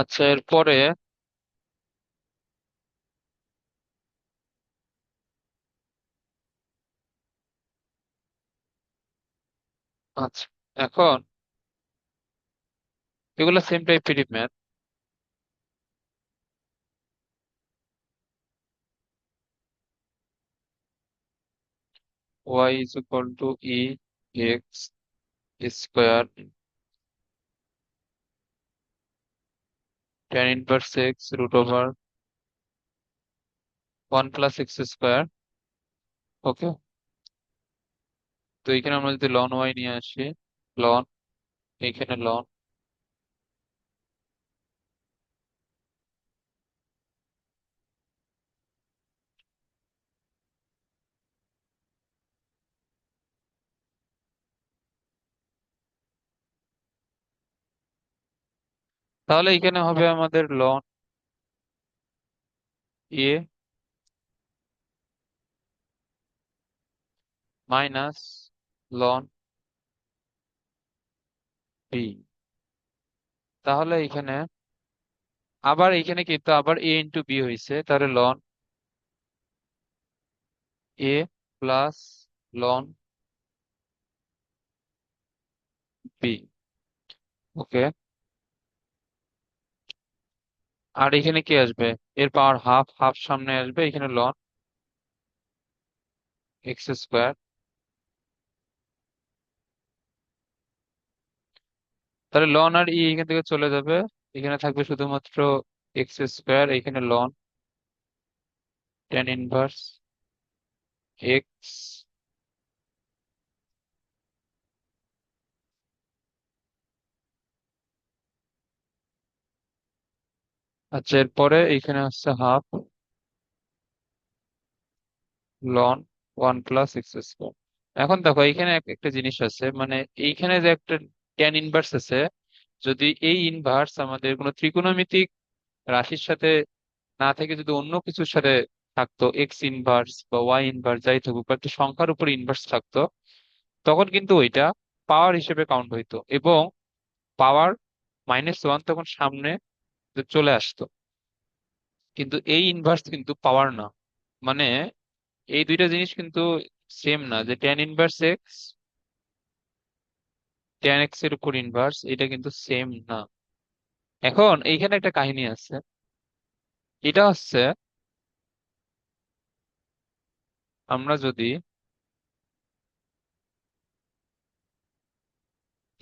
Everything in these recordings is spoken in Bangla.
আচ্ছা, এরপরে আচ্ছা, এখন এগুলো সেম টাইপেরই math. Y is equal to e x square tan inverse x root over one plus x square. Okay, তো এখানে আমরা যদি লন ওয়াই নিয়ে আসি, লন, এখানে লন, তাহলে এখানে হবে আমাদের loan a minus ln B. তাহলে এখানে আবার এখানে কিন্তু আবার এ ইন্টু বি হয়েছে, তাহলে লন এ প্লাস লন বি। ওকে, আর এখানে কি আসবে? এর পাওয়ার হাফ, হাফ সামনে আসবে, এখানে লন এক্স স্কোয়ার। তাহলে লন আর ই এখান থেকে চলে যাবে, এখানে থাকবে শুধুমাত্র এক্স স্কোয়ার, এখানে লন টেন ইনভার্স এক্স। আচ্ছা, এরপরে এখানে হচ্ছে half loan one plus x square. এখন দেখো এখানে একটা জিনিস আছে, মানে এইখানে যে একটা ট্যান ইনভার্স আছে, যদি এই ইনভার্স আমাদের কোনো ত্রিকোণমিতিক রাশির সাথে না থেকে যদি অন্য কিছুর সাথে থাকতো, এক্স ইনভার্স বা ওয়াই ইনভার্স যাই থাকুক, বা একটা সংখ্যার উপর ইনভার্স থাকতো, তখন কিন্তু ওইটা পাওয়ার হিসেবে কাউন্ট হইতো এবং পাওয়ার মাইনাস ওয়ান তখন সামনে চলে আসতো। কিন্তু এই ইনভার্স কিন্তু পাওয়ার না, মানে এই দুইটা জিনিস কিন্তু সেম না, যে tan inverse x, tan x এর উপর ইনভার্স, এটা কিন্তু সেম না। এখন এইখানে একটা কাহিনী আছে, এটা হচ্ছে আমরা যদি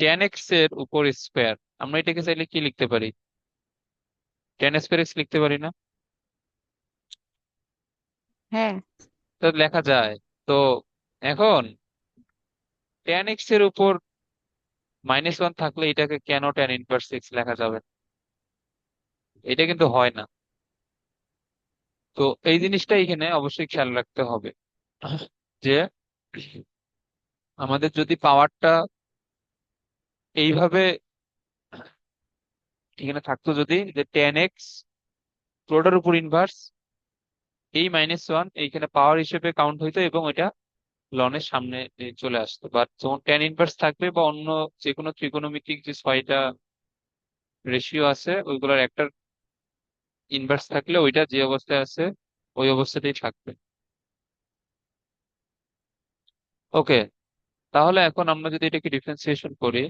ট্যান এক্স এর উপর স্কোয়ার, আমরা এটাকে চাইলে কি লিখতে পারি? ট্যান স্কোয়ার এক্স লিখতে পারি না? হ্যাঁ। তো লেখা যায়। তো এখন ট্যান এক্স এর উপর মাইনাস ওয়ান থাকলে এটাকে কেন ট্যান ইনভার্স এক্স লেখা যাবে না? এটা কিন্তু হয় না। তো এই জিনিসটা এখানে অবশ্যই খেয়াল রাখতে হবে যে আমাদের যদি পাওয়ারটা এইভাবে এখানে থাকতো, যদি যে টেন এক্স পুরোটার উপর ইনভার্স, এই মাইনাস ওয়ান এইখানে পাওয়ার হিসেবে কাউন্ট হইতো এবং ওইটা লনের সামনে চলে আসতো। বাট যখন টেন ইনভার্স থাকবে বা অন্য যে কোনো ত্রিকোণমিতিক যে ছয়টা রেশিও আছে ওইগুলোর একটা ইনভার্স থাকলে ওইটা যে অবস্থায় আছে ওই অবস্থাতেই থাকবে। ওকে, তাহলে এখন আমরা যদি এটাকে ডিফারেন্সিয়েশন করি,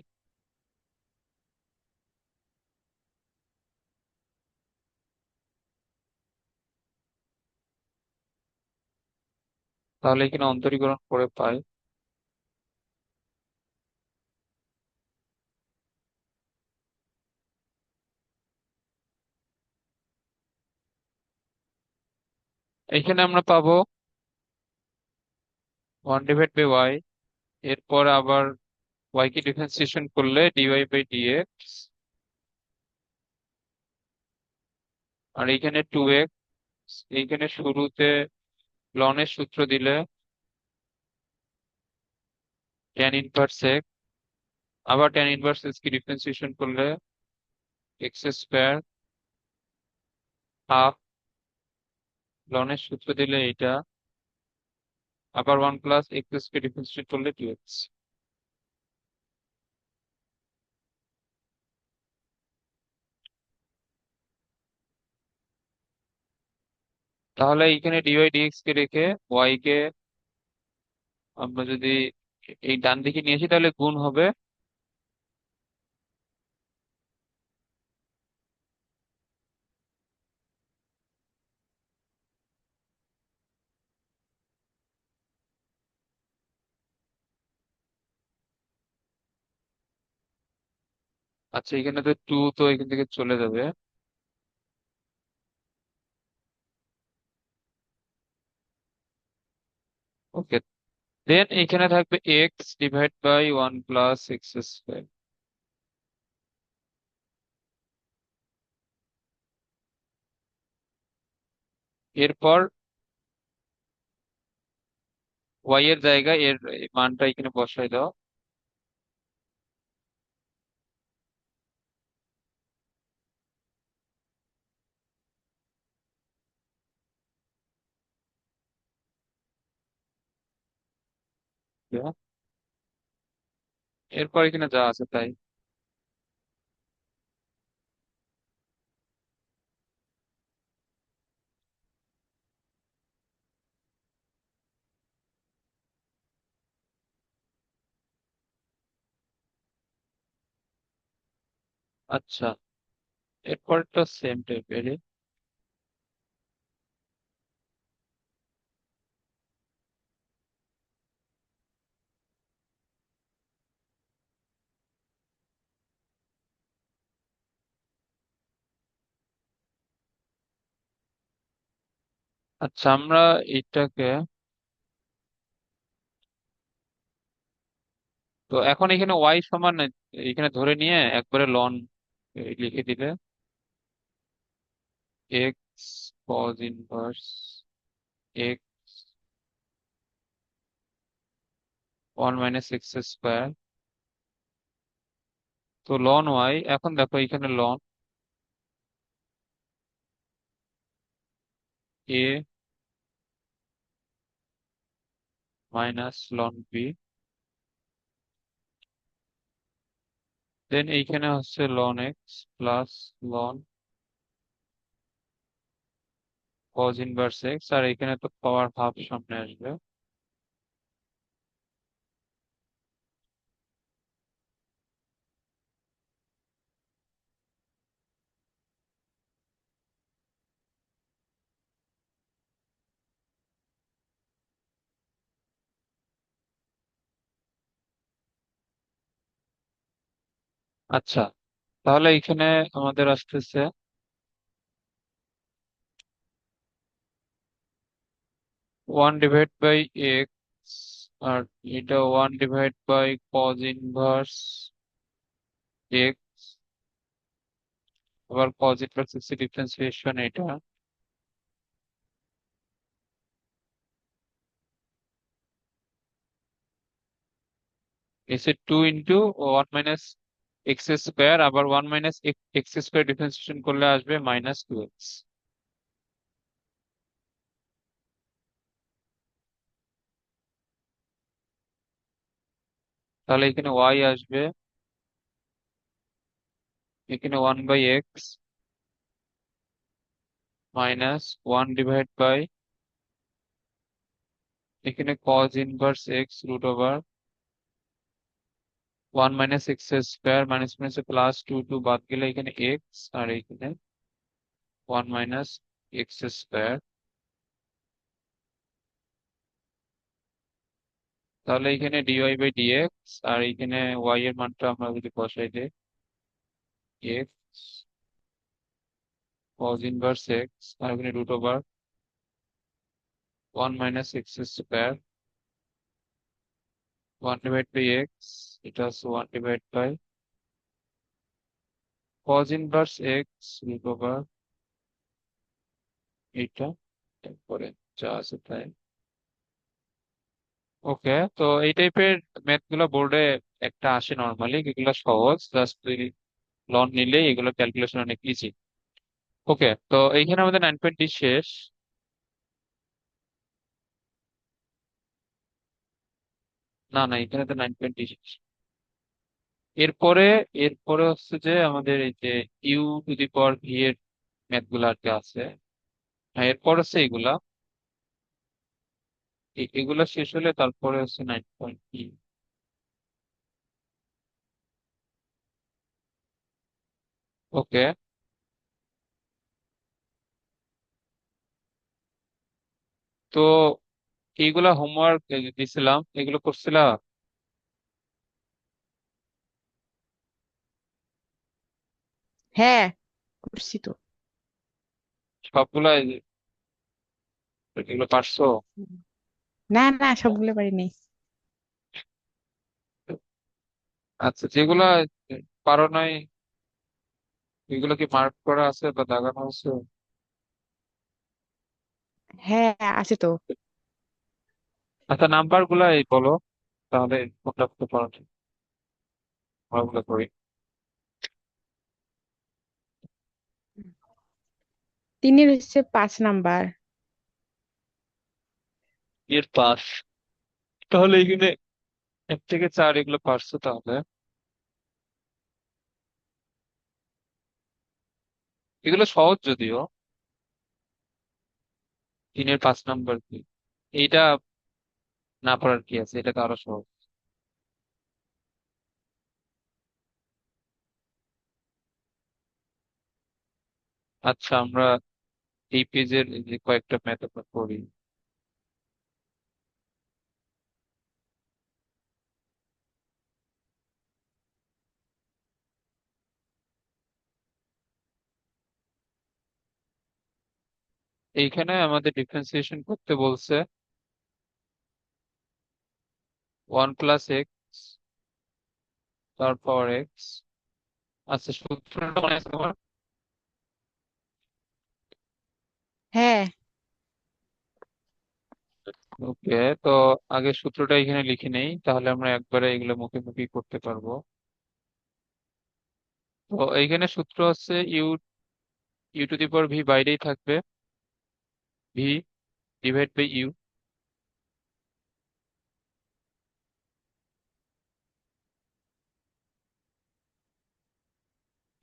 তাহলে এখানে অন্তরীকরণ করে পাই, এখানে আমরা পাবো ওয়ান ডিভাইড বাই ওয়াই, এরপর আবার ওয়াই কে ডিফারেন্সিয়েশন করলে ডিওয়াই বাই ডিএক্স, আর এইখানে টু এক্স, এইখানে শুরুতে লনের সূত্র দিলে ট্যান ইনভার্স এক্স, আবার ট্যান ইনভার্স এক্স কে ডিফারেন্সিয়েশন করলে এক্স স্কোয়ার হাফ, লনের সূত্র দিলে এটা, আবার ওয়ান প্লাস এক্স কে ডিফারেন্সিয়েট করলে টু এক্স। তাহলে এখানে ডিওয়াই ডিএক্স কে রেখে ওয়াই কে আমরা যদি এই ডান দিকে নিয়ে আসি তাহলে গুণ হবে। আচ্ছা, এখানে তো টু তো এখান থেকে চলে যাবে। ওকে, দেন এখানে থাকবে x divide by one plus x square. এরপর ওয়াই এর জায়গায় এর এই মানটা এখানে বসাই দাও। এরপর এখানে যা আছে তাই। আচ্ছা, এরপরটা সেম টাইপেরই। আচ্ছা, আমরা এটাকে, তো এখন এখানে ওয়াই সমান এখানে ধরে নিয়ে একবারে লন লিখে দিলে x cos inverse x one minus x square. তো লন ওয়াই, এখন দেখো এখানে ln a minus ln b, then এইখানে হচ্ছে ln x plus ln cos inverse x, আর এখানে তো পাওয়ার হাফ সামনে আসবে। আচ্ছা, তাহলে এখানে আমাদের আসতেছে ওয়ান ডিভাইড বাই এক্স, আর এটা one divide by cos inverse x, আবার কজ ইনভার্স এক্স এর ডিফারেন্সিয়েশন এটা এসে two into one minus x square, আবার one minus x square differentiation করলে আসবে মাইনাস টু এক্স। তাহলে এখানে ওয়াই আসবে, এখানে one by x minus one divide by এখানে cos inverse x root over one minus x square, minus minus plus two, two বাদ গেলে এখানে এক্স, আর এখানে ওয়ান মাইনাস এক্স স্কোয়ার। তাহলে এখানে ডিওয়াই বাই ডিএক্স, আর এখানে ওয়াই এর মানটা আমরা যদি বসাই দিই এক্স কজ ইনভার্স এক্স, আর এখানে root over one minus x square, one divide by x, এটা হচ্ছে one divide by cos inverse x root over এইটা, তারপরে যা আছে তাই। ওকে, তো এই টাইপের ম্যাথ গুলো বোর্ডে একটা আসে নর্মালি, এগুলো সহজ, জাস্ট লন নিলে এগুলো ক্যালকুলেশন অনেক ইজি। ওকে, তো এইখানে আমাদের 9.20 শেষ। না না, এখানে তো 9.20 শেষ। এরপরে এরপরে হচ্ছে যে আমাদের এই যে u to the power v এর ম্যাথ গুলো আর কি আছে। এরপর হচ্ছে এগুলা, এগুলা শেষ হলে তারপরে হচ্ছে 9.3। ওকে। তো এইগুলা হোমওয়ার্ক দিছিলাম, এগুলো করছিলা? হ্যাঁ, করছি তো। সবগুলা এগুলো পারছো? না না, সবগুলো পারি নাই। আচ্ছা, যেগুলা পারো নাই এগুলো কি মার্ক করা আছে বা দাগানো আছে? হ্যাঁ, আছে তো। আচ্ছা, নাম্বার গুলা এই বলো, তাহলে কোনটা করতে পারো ঠিক ওগুলো করি। তিনের হচ্ছে 5 নাম্বার। এর পাস, তাহলে এখানে 1 থেকে 4 এগুলো পারছো তাহলে। এগুলো সহজ যদিও, 3-এর 5 নাম্বার কি, এইটা না পারার কি আছে, এটা তো আরো সহজ। আচ্ছা, আমরা এই পেজের যে কয়েকটা ম্যাথ আমরা করি। এইখানে আমাদের ডিফারেন্সিয়েশন করতে বলছে 1 + x তার পাওয়ার এক্স। আচ্ছা, সূত্রটা মনে আছে তোমার? হ্যাঁ। ওকে, তো আগে সূত্রটা এখানে লিখে নেই, তাহলে আমরা একবারে এগুলো মুখে মুখে করতে পারবো। তো এইখানে সূত্র হচ্ছে u to the power v বাইরেই থাকবে, ভি ডিভাইড বাই ইউ।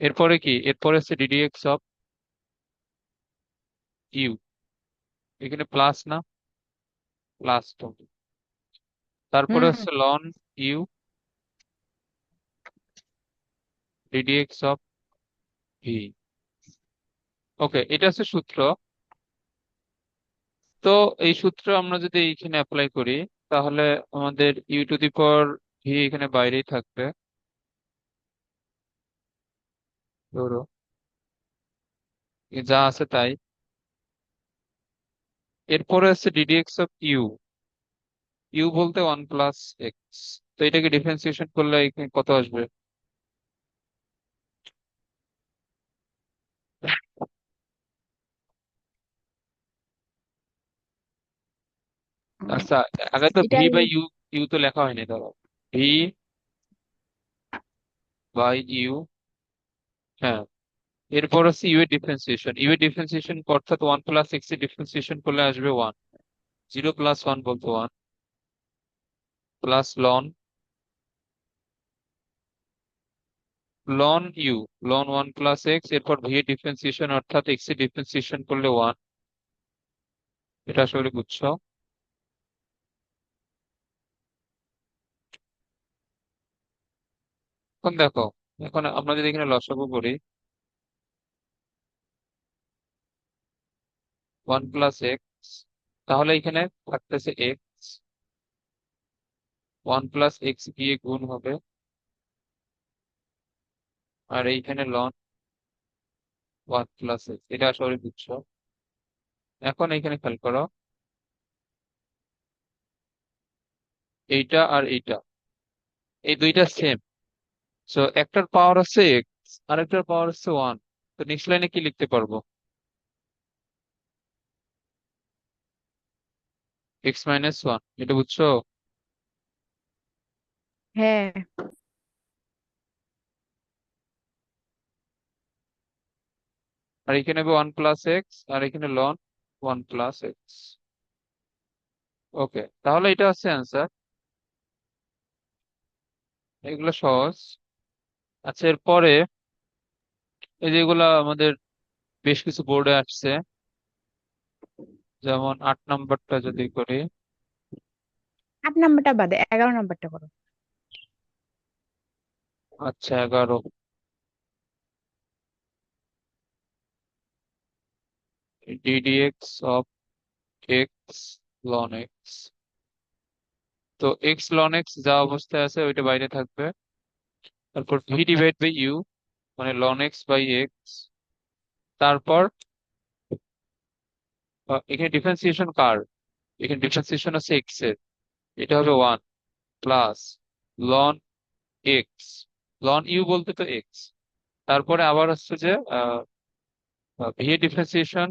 এরপরে কি, এরপরে হচ্ছে ডিডিএক্স অফ ইউ। এখানে প্লাস না, প্লাস তো। তারপরে হুম। হচ্ছে ln u d d x of v. Okay, এটা হচ্ছে সূত্র। তো এই সূত্র আমরা যদি এইখানে অ্যাপ্লাই করি, তাহলে আমাদের u to the power v এখানে বাইরেই থাকবে, ধরো যা আছে তাই। এরপরে হচ্ছে ডিডিএক্স অফ ইউ, ইউ বলতে 1 + x। তো এটাকে ডিফারেন্সিয়েশন করলে এখানে কত আসবে? উম, আচ্ছা, আগে তো এটা ভি বাই ইউ, ইউ তো লেখা হয়নি ধরো, ভি বাই ইউ। হ্যাঁ, এরপর হচ্ছে ইউ এর ডিফারেন্সিয়েশন, ইউ এর ডিফারেন্সিয়েশন অর্থাৎ 1 + x এর ডিফারেন্সিয়েশন করলে আসবে 1। 0 + 1 বলতে 1 plus ln, ln u, ln 1 + x। এরপর ভি এর ডিফারেন্সিয়েশন অর্থাৎ এক্স এর ডিফারেন্সিয়েশন করলে 1। এটা আসলে বুঝছো? এখন দেখো, এখন আমরা যদি এখানে লসাগু করি, 1 + x, তাহলে এখানে থাকতেছে এক্স, 1 + x দিয়ে গুণ হবে, আর এইখানে লন 1 + x। এটা আসলে বুঝছো? এখন এইখানে খেয়াল করো, এইটা আর এইটা, এই দুইটা সেম। সো একটার পাওয়ার হচ্ছে এক্স, আর একটার পাওয়ার হচ্ছে 1। তো নেক্সট লাইনে কি লিখতে পারবো? x - 1, এটা বুঝছো? হ্যাঁ। আর এখানে হবে 1 + x, আর এখানে লন 1 + x। ওকে, তাহলে এটা হচ্ছে অ্যান্সার। এগুলো সহজ। আচ্ছা, এরপরে এই যেগুলা আমাদের বেশ কিছু বোর্ডে আসছে, যেমন 8 নম্বরটা যদি করি। 8 নাম্বারটা বাদে 11 নাম্বারটা করো। আচ্ছা, 11। ddx of x ln x. তো এক্স লন এক্স যা অবস্থায় আছে ওইটা বাইরে থাকবে। তারপর ভি ডিভাইড বাই ইউ, মানে লন এক্স বাই এক্স। তারপর এখানে ডিফারেন্সিয়েশন কার, এখানে ডিফারেন্সিয়েশন আছে এক্স এর, এটা হবে 1 plus ln x, ln u বলতে তো এক্স। তারপরে আবার হচ্ছে যে ভি এর ডিফারেন্সিয়েশন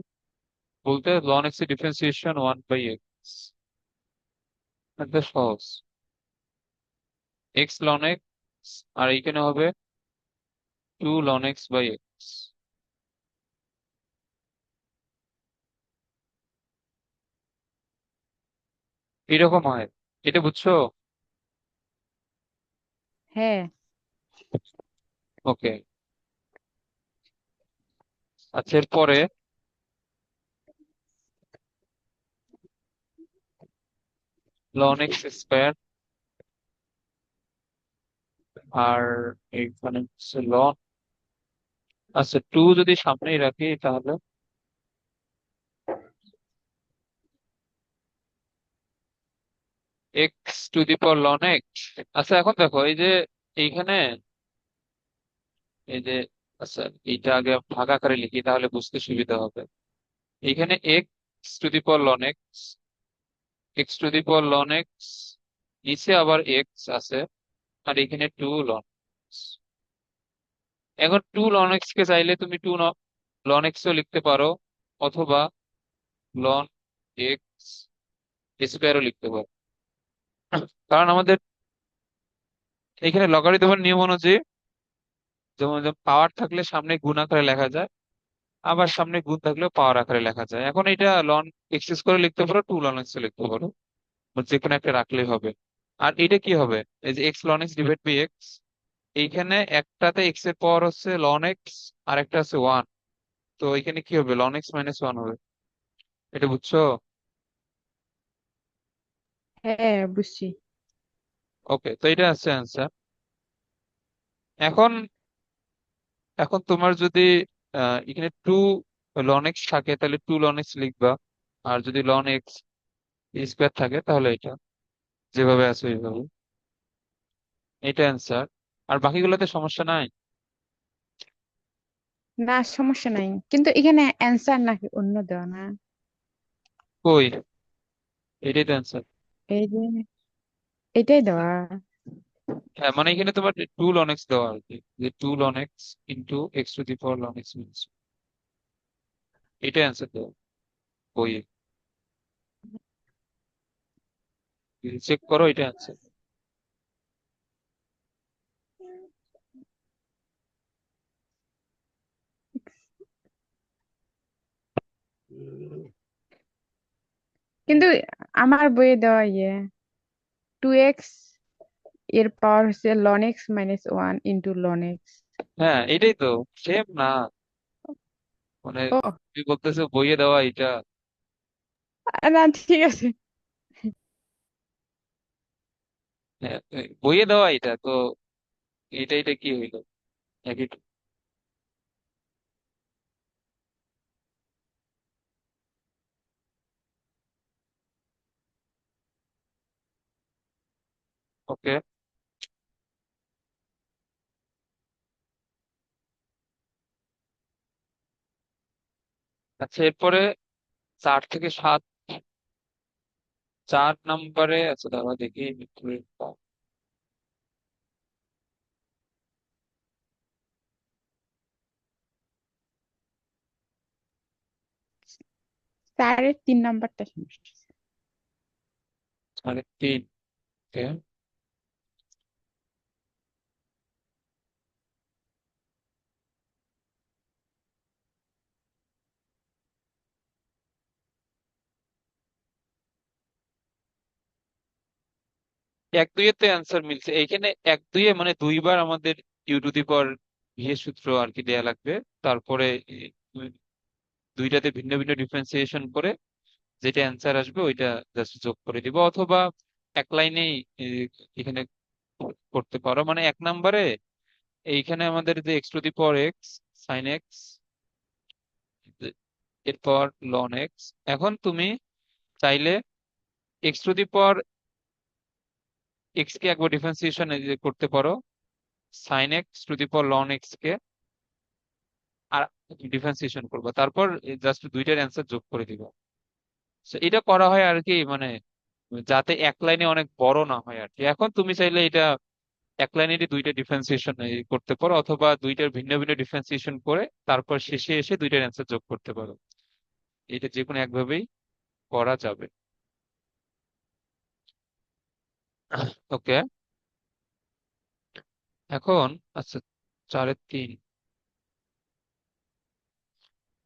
বলতে লন এক্স এর ডিফারেন্সিয়েশন 1/x। এটা সহজ। এক্স লন এক্স, আর এইখানে হবে 2 ln x/x। এরকম হয়, এটা বুঝছো? হ্যাঁ, ওকে। আচ্ছা, এরপরে লন এক্স স্কোয়ার, আর এখানে হচ্ছে লন, আচ্ছা 2 যদি সামনেই রাখি তাহলে x two the power ln x. আচ্ছা এখন দেখো এই যে এইখানে এই যে, আচ্ছা এইটা আগে ভাগ আকারে লিখি তাহলে বুঝতে সুবিধা হবে। এইখানে x two the power ln x, x two the power ln x, নিচে আবার এক্স আছে, আর এখানে 2 ln x। এখন 2 ln x কে চাইলে তুমি 2 ln x ও লিখতে পারো, অথবা ln x স্কোয়ারও লিখতে পারো। কারণ আমাদের এখানে লগারিদমের নিয়ম অনুযায়ী, যেমন পাওয়ার থাকলে সামনে গুণ আকারে লেখা যায়, আবার সামনে গুণ থাকলেও পাওয়ার আকারে লেখা যায়। এখন এটা লন এক্স স্কোয়ার লিখতে পারো, 2 ln x লিখতে পারো, যে কোনো একটা রাখলেই হবে। আর এটা কি হবে, এই যে x ln x/x, এইখানে একটাতে এক্স এর পাওয়ার হচ্ছে ln x, আর একটা হচ্ছে 1। তো এখানে কি হবে, ln x - 1 হবে। এটা বুঝছো? হ্যাঁ বুঝছি। ওকে, তো এটা আছে অ্যান্সার। এখন এখন তোমার যদি এখানে 2 ln x থাকে তাহলে 2 ln x লিখবা, আর যদি ln x স্কোয়ার থাকে তাহলে এটা যেভাবে আছে ওইভাবে। এটা অ্যান্সার। আর বাকিগুলোতে সমস্যা নাই। না, সমস্যা নাই, কিন্তু এখানে অ্যান্সার নাকি অন্য দেওয়া না? কই, এটাই তো অ্যান্সার। এই যে এটাই দেওয়া। হ্যাঁ, মানে এখানে তোমার 2 ln x দেওয়া আর কি, যে 2 ln x × x two the power ln x। এটা অ্যান্সার দেওয়া বইয়ে, চেক করো, এটা অ্যান্সার। কিন্তু আমার বইয়ে দেওয়া 2x এর পাওয়ার হচ্ছে ln x - 1 * ln x। হ্যাঁ এটাই তো, সেম না, মানে ও, তুমি বলতেছো বইয়ে দেওয়া এটা। না ঠিক আছে। হ্যাঁ, বইয়ে দেওয়া এটা তো, এটা কি হইলো, একই তো। ওকে। আচ্ছা, এরপরে 4 থেকে 7, 4 নম্বরে, আচ্ছা দাঁড়া দেখি একটু। 4-এর 3 নাম্বারটা সমস্যা। 3. ওকে। এক দুইয়ে তো অ্যান্সার মিলছে এইখানে, 1 2-এ মানে দুইবার আমাদের u two the power v এর সূত্র আর কি দেয়া লাগবে। তারপরে দুইটাতে ভিন্ন ভিন্ন ডিফারেন্সিয়েশন করে যেটা অ্যান্সার আসবে ওইটা জাস্ট যোগ করে দিব, অথবা এক লাইনেই এখানে করতে পারো। মানে এক নম্বরে এইখানে আমাদের যে x to the power x sine x, এরপর লন এক্স। এখন তুমি চাইলে x to the power x কে একবার ডিফারেন্সিয়েশন করতে পারো, sine x to the power ln x কে আর ডিফারেন্সিয়েশন করবো, তারপর জাস্ট দুইটার অ্যান্সার যোগ করে দিব। So এটা করা হয় আর কি, মানে যাতে এক লাইনে অনেক বড় না হয় আর কি। এখন তুমি চাইলে এটা এক লাইনেরই দুইটা ডিফারেন্সিয়েশন করতে পারো, অথবা দুইটার ভিন্ন ভিন্ন ডিফারেন্সিয়েশন করে তারপর শেষে এসে দুইটার অ্যান্সার যোগ করতে পারো। এটা যে কোনো একভাবেই করা যাবে। ওকে, এখন আচ্ছা, 4-3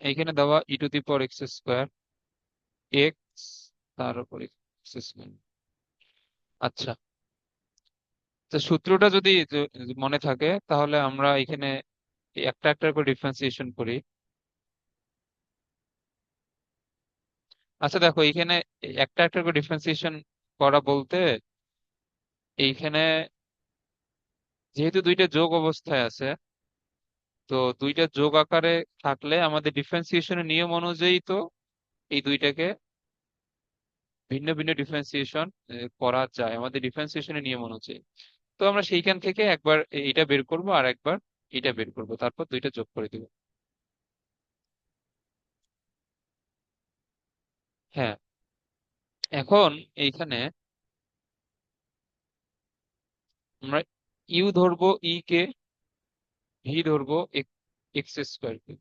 এইখানে দেওয়া e to the power x square x তার উপর এক্স স্কোয়ার। আচ্ছা, তো সূত্রটা যদি মনে থাকে তাহলে আমরা এখানে একটা একটা করে ডিফারেন্সিয়েশন করি। আচ্ছা দেখো, এখানে একটা একটা করে ডিফারেন্সিয়েশন করা বলতে এইখানে যেহেতু দুইটা যোগ অবস্থায় আছে, তো দুইটা যোগ আকারে থাকলে আমাদের ডিফারেন্সিয়েশনের নিয়ম অনুযায়ী তো এই দুইটাকে ভিন্ন ভিন্ন ডিফারেন্সিয়েশন করা যায় আমাদের ডিফারেন্সিয়েশনের নিয়ম অনুযায়ী। তো আমরা সেইখান থেকে একবার এইটা বের করব আর একবার এটা বের করব, তারপর দুইটা যোগ করে দিব। হ্যাঁ, এখন এইখানে আমরা ইউ ধরবো ই কে, ভি ধরবো এক্স স্কোয়ার কে।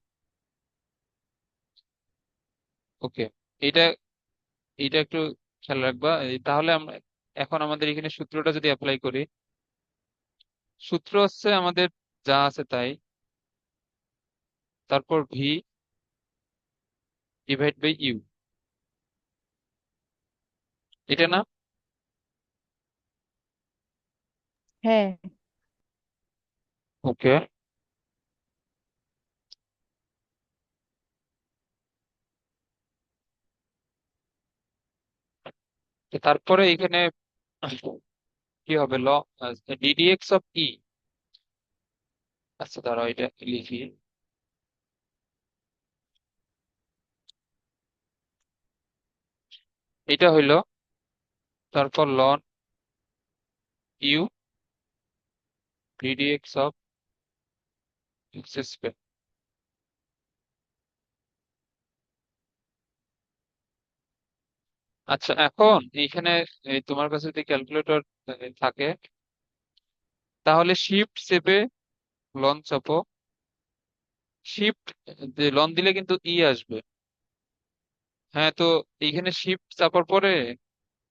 ওকে, এটা এটা একটু খেয়াল রাখবা। তাহলে আমরা এখন আমাদের এখানে সূত্রটা যদি অ্যাপ্লাই করি, সূত্র হচ্ছে আমাদের যা আছে তাই, তারপর ভি ডিভাইড বাই ইউ, এটা না? হ্যাঁ, ওকে, তারপরে এখানে কি হবে, ডিডিএক্স অফ ই। আচ্ছা দাঁড়াও, এটা লিখি। এটা হইলো তারপর ln u d d x of x square. আচ্ছা, এখন এইখানে তোমার কাছে যদি ক্যালকুলেটর থাকে তাহলে শিফট চেপে লন চাপো। শিফট লন দিলে কিন্তু ই আসবে। হ্যাঁ, তো এইখানে শিফট চাপার পরে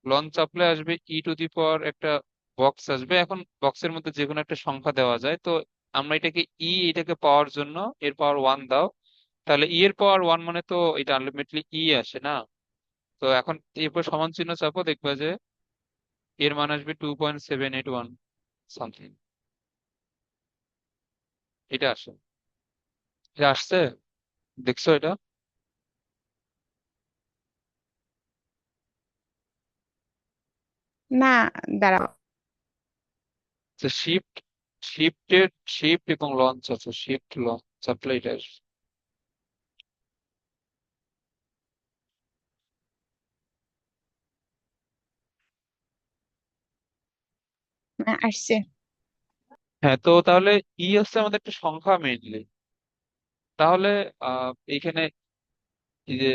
লন চাপলে আসবে ই টু দি পাওয়ার একটা বক্স আসবে। এখন বক্সের মধ্যে যে কোনো একটা সংখ্যা দেওয়া যায়, তো আমরা এটাকে এটাকে পাওয়ার জন্য এর পাওয়ার ওয়ান দাও, তাহলে ই এর পাওয়ার ওয়ান মানে তো এটা আলটিমেটলি আসে না? তো এখন এরপর সমান চিহ্ন চাপো, দেখবে যে এর মান আসবে 2.781 সামথিং। এটা আসে, এটা আসছে, দেখছো এটা? না, দাঁড়াও। তো শিফটের শিফট এবং লঞ্চ আছে, শিফট লঞ্চ চাপলে এটা আসবে। আসছে। হ্যাঁ, তো তাহলে হচ্ছে আমাদের একটা সংখ্যা মেইনলি। তাহলে এইখানে এই যে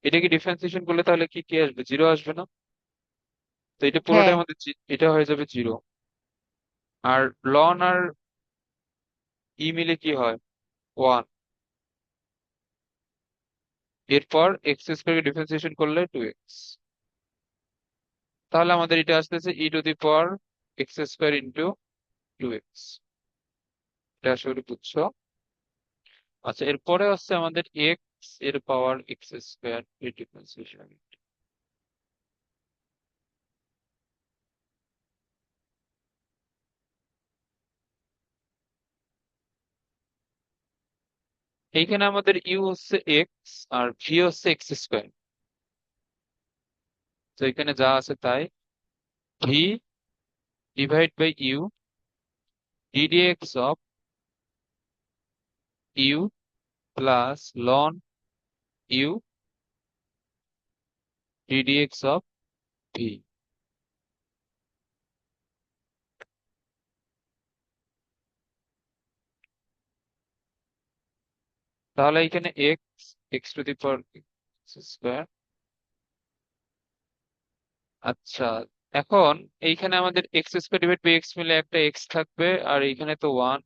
এটাকে ডিফারেন্সিয়েশন করলে তাহলে কি কি আসবে, জিরো আসবে না? তো এটা পুরোটাই হ্যাঁ, আমাদের এটা হয়ে যাবে জিরো। আর লন আর মিলে কি হয়, ওয়ান। এরপর এক্স স্কোয়ারকে ডিফারেন্সিয়েশন করলে 2x। তাহলে আমাদের এটা আসতেছে e to the power x square into 2x। এটা আসলে বুঝছো? আচ্ছা, এরপরে হচ্ছে আমাদের এক্স এর পাওয়ার এক্স স্কোয়ার এর ডিফারেন্সিয়েশন। এইখানে আমাদের ইউ হচ্ছে এক্স আর ভি হচ্ছে এক্স স্কোয়ার। তো এখানে যা আছে তাই, v divide by u d d x of u plus ln u d d x of v. তাহলে এখানে x, x to the power square. আচ্ছা, এখন এইখানে আমাদের x square divide by x মিলে একটা এক্স থাকবে, আর এইখানে তো ওয়ান,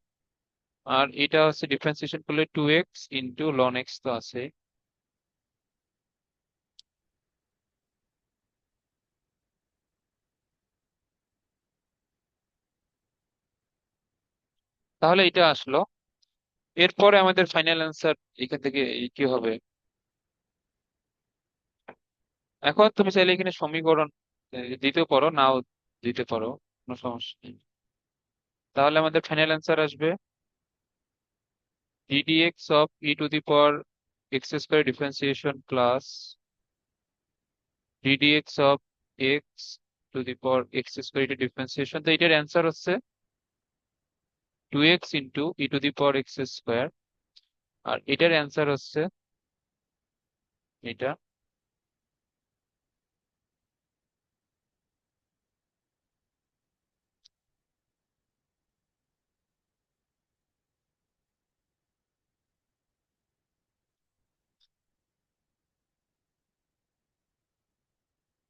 আর এটা হচ্ছে ডিফারেন্সিয়েশন করলে two x into ln x তো আছে। তাহলে এটা আসলো। এরপরে আমাদের ফাইনাল অ্যান্সার এখান থেকে কি হবে? এখন তুমি চাইলে এখানে সমীকরণ দিতে পারো, নাও দিতে পারো, কোনো সমস্যা নেই। তাহলে আমাদের ফাইনাল অ্যান্সার আসবে ddx of e to the power x square differentiation plus ddx of x to the power x square, এটা ডিফারেন্সিয়েশন, তো এটার অ্যান্সার হচ্ছে two x into e to the power x square. আর এটার অ্যান্সার হচ্ছে এটা।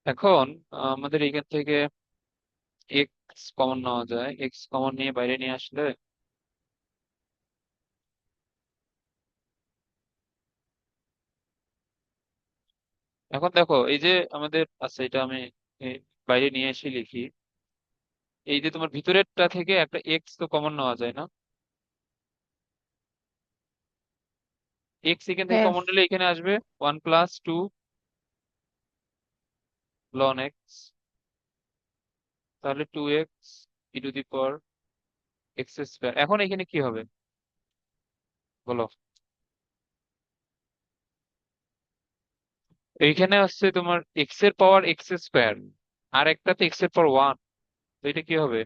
এখন আমাদের এখান থেকে এক্স কমন নেওয়া যায়, এক্স কমন নিয়ে বাইরে নিয়ে আসলে এখন দেখো এই যে আমাদের আছে, এটা আমি এই বাইরে নিয়ে এসে লিখি। এই যে তোমার ভিতরেরটা থেকে একটা এক্স তো কমন নেওয়া যায় না? এক্স এখান থেকে হ্যাঁ কমন নিলে এখানে আসবে one plus two ln x, তাহলে two x e to the power x square. এখন এখানে কি হবে বলো? এইখানে হচ্ছে তোমার এক্স এর পাওয়ার এক্স স্কোয়ার, আর একটাতে এক্স এর পাওয়ার ওয়ান, তো এটা কি হবে?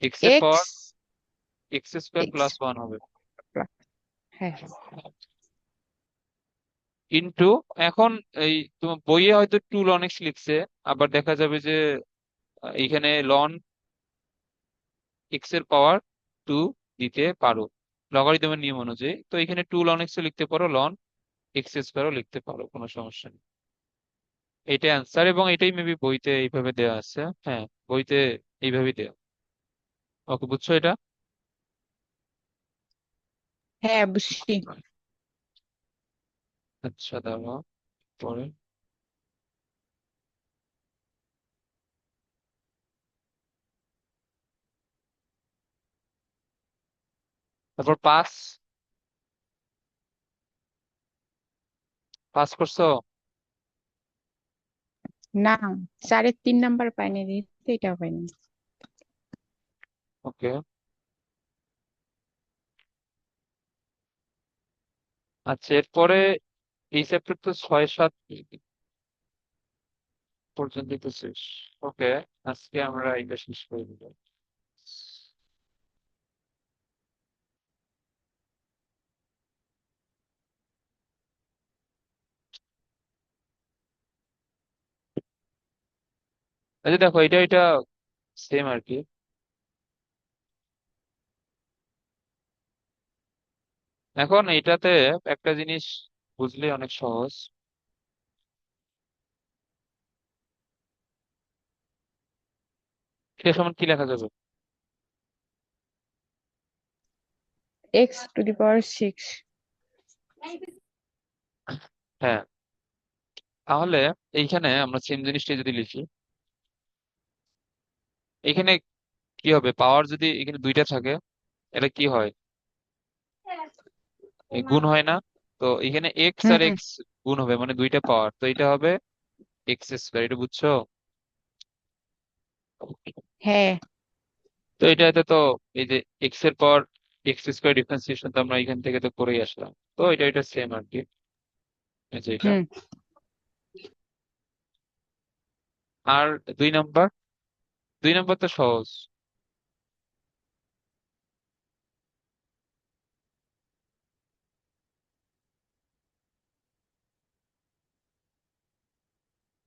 এক্স এর x power x square x plus one হবে হ্যাঁ ইনটু, এখন এই তোমার বইয়ে হয়তো টু লন এক্স লিখছে, আবার দেখা যাবে যে এইখানে লন এক্স এর পাওয়ার টু দিতে পারো লগারিদমের নিয়ম অনুযায়ী, তো এখানে টু লন এক্স লিখতে পারো, লন এক্স স্কোয়ারও লিখতে পারো, কোনো সমস্যা নেই। এটা অ্যান্সার, এবং এটাই মেবি বইতে এইভাবে দেওয়া আছে। হ্যাঁ, বইতে এইভাবেই দেওয়া। ওকে, বুঝছো এটা? হ্যাঁ বুঝছি। আচ্ছা, দাও পরে। তারপর পাস, পাস করছো? না, 4-3 নাম্বার পাইনি, দিতে এটা পাইনি। ওকে। আচ্ছা, এরপরে এই চ্যাপ্টার তো 6-7 পর্যন্ত তো শেষ। ওকে, আজকে আমরা এটা শেষ করে দিব। আচ্ছা দেখো, এটা এটা সেম আর কি। এখন এটাতে একটা জিনিস বুঝলে অনেক সহজ। এটা সমান কি লেখা যাবে? x⁶। হ্যাঁ, তাহলে এইখানে আমরা সেম জিনিসটা যদি লিখি, এখানে কি হবে? পাওয়ার যদি এখানে দুইটা থাকে, এটা কি হয়? এই গুণ হয় না? তো এখানে এক্স আর হুম। এক্স গুণ হবে, মানে দুইটা পাওয়ার, তো এটা হবে এক্স স্কোয়ার, এটা বুঝছো? হ্যাঁ তো এটাতে তো এই যে এক্স এর পাওয়ার এক্স স্কোয়ার ডিফারেন্সিয়েশন তো আমরা এখান থেকে তো করেই আসলাম, তো এটা এটা সেম আর কি, এই যে এটা। হুম। আর দুই নাম্বার, দুই নাম্বার তো সহজ।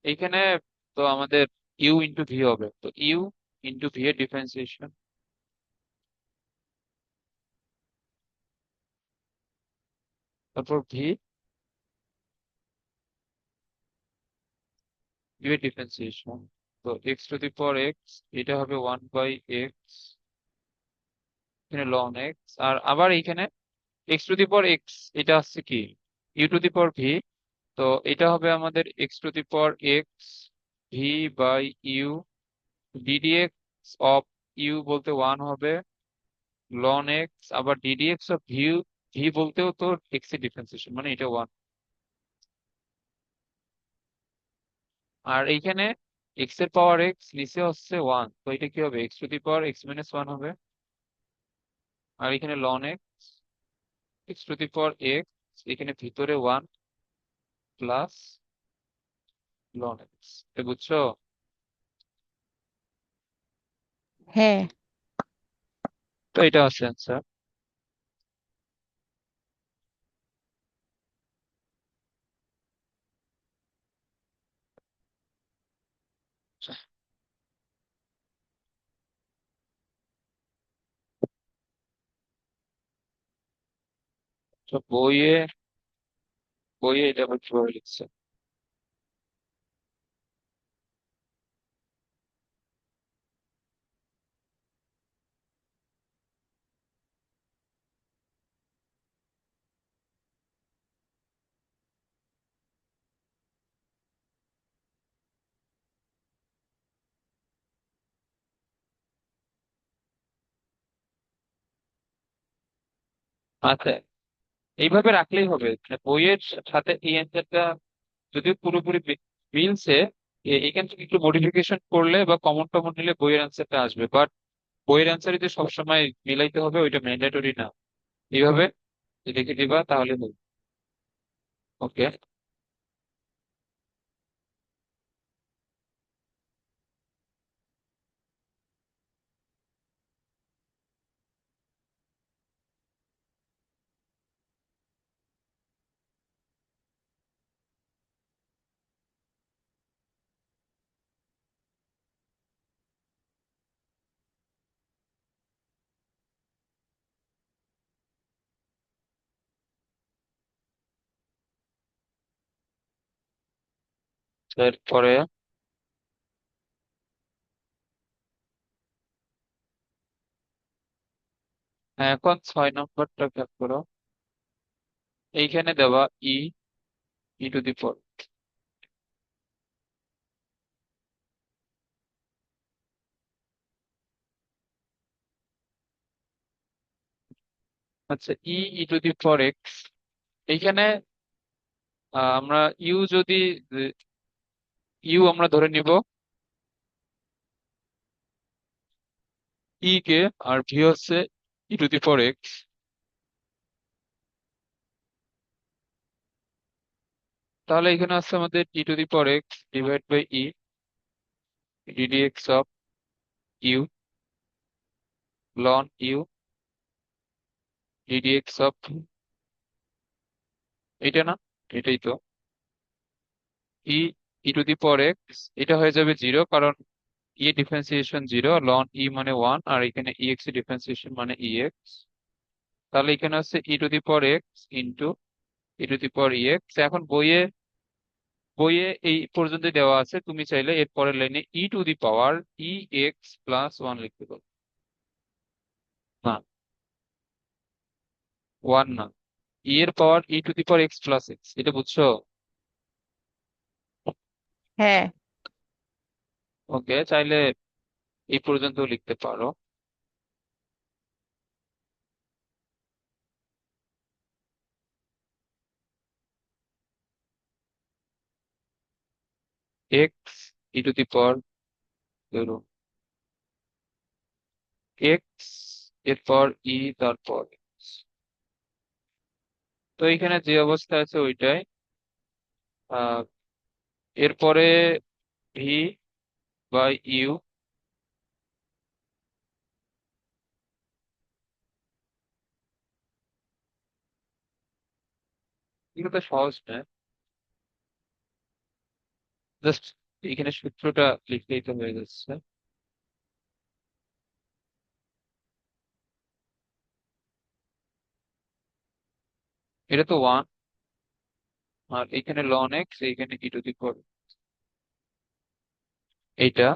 এইখানে তো আমাদের ইউ ইন্টু ভি হবে, তো ইউ ইন্টু ভি এর ডিফারেন্সিয়েশন, তারপর ভি, ইউ এর ডিফারেন্সিয়েশন। তো x to the power x, এটা হবে 1/x, এখানে লন এক্স, আর আবার এইখানে x to the power x, এটা আসছে কি u to the power v. তো এটা হবে আমাদের x to the power x v by u, d d x of u বলতে ওয়ান হবে, লন এক্স, আবার ডিডিএক্স অফ ভি, ভি বলতেও তো এক্স এর ডিফারেন্সিয়েশন মানে এটা ওয়ান। আর এইখানে এক্স এর পাওয়ার এক্স নিচে হচ্ছে ওয়ান, তো এটা কি হবে x to the power x minus one হবে। আর এখানে ln x, x to the power x, এখানে ভিতরে ওয়ান প্লাস লন এক্স, এটা বুঝছো? হ্যাঁ। তো এটা হচ্ছে অ্যান্সার। তো বইয়ে, বইয়ে এটা আবার কিভাবে লিখছে? আচ্ছা, এইভাবে রাখলেই হবে, মানে বইয়ের সাথে এই অ্যান্সারটা যদিও পুরোপুরি মিলছে, এখান থেকে একটু মডিফিকেশন করলে বা কমন টমন নিলে বইয়ের অ্যান্সারটা আসবে, বাট বইয়ের অ্যান্সারই যে সবসময় মিলাইতে হবে ওইটা ম্যান্ডেটরি না। এইভাবে লিখে দিবা তাহলে হবে। ওকে। এরপরে হ্যাঁ, এখন 6 নম্বরটা খেয়াল করো। এইখানে দেওয়া ই, ই টু দি পাওয়ার, আচ্ছা ই, ই টু দি পাওয়ার এক্স, এইখানে আমরা ইউ যদি, ইউ আমরা ধরে নিব ই কে, আর ভি হচ্ছে e to the power x. তাহলে এখানে আছে আমাদের e to the power x divide by e, d d x of u, ln u, d d x of, এটা না, এটাই তো ই, ই টু দি পাওয়ার এক্স, এটা হয়ে যাবে জিরো কারণ ই এর ডিফারেন্সিয়েশন জিরো, লন ই মানে ওয়ান, আর এখানে ই এক্স এর ডিফারেন্সিয়েশন মানে ই এক্স। তাহলে এখানে হচ্ছে e to the power x into e to the power e x. এখন বইয়ে, বইয়ে এই পর্যন্ত দেওয়া আছে, তুমি চাইলে এর পরের লাইনে e to the power e x plus one লিখতে পারো। না, ওয়ান না, ই এর power e to the power x plus x, এটা বুঝছো? হ্যাঁ। ওকে, চাইলে এই পর্যন্ত লিখতে পারো। এক্স ই টু দি পাওয়ার, ধরো এক্স এরপর ই, তারপর x। তো এখানে যে অবস্থা আছে ওইটাই। আহ এরপরে ভি, বাই ইউ। এগুলো তো সহজ না, জাস্ট এখানে সূত্রটা লিখলেই তো হয়ে যাচ্ছে। এটা তো 1, আর এখানে লন এক্স, এইখানে ই টু দি পাওয়ার এইটা।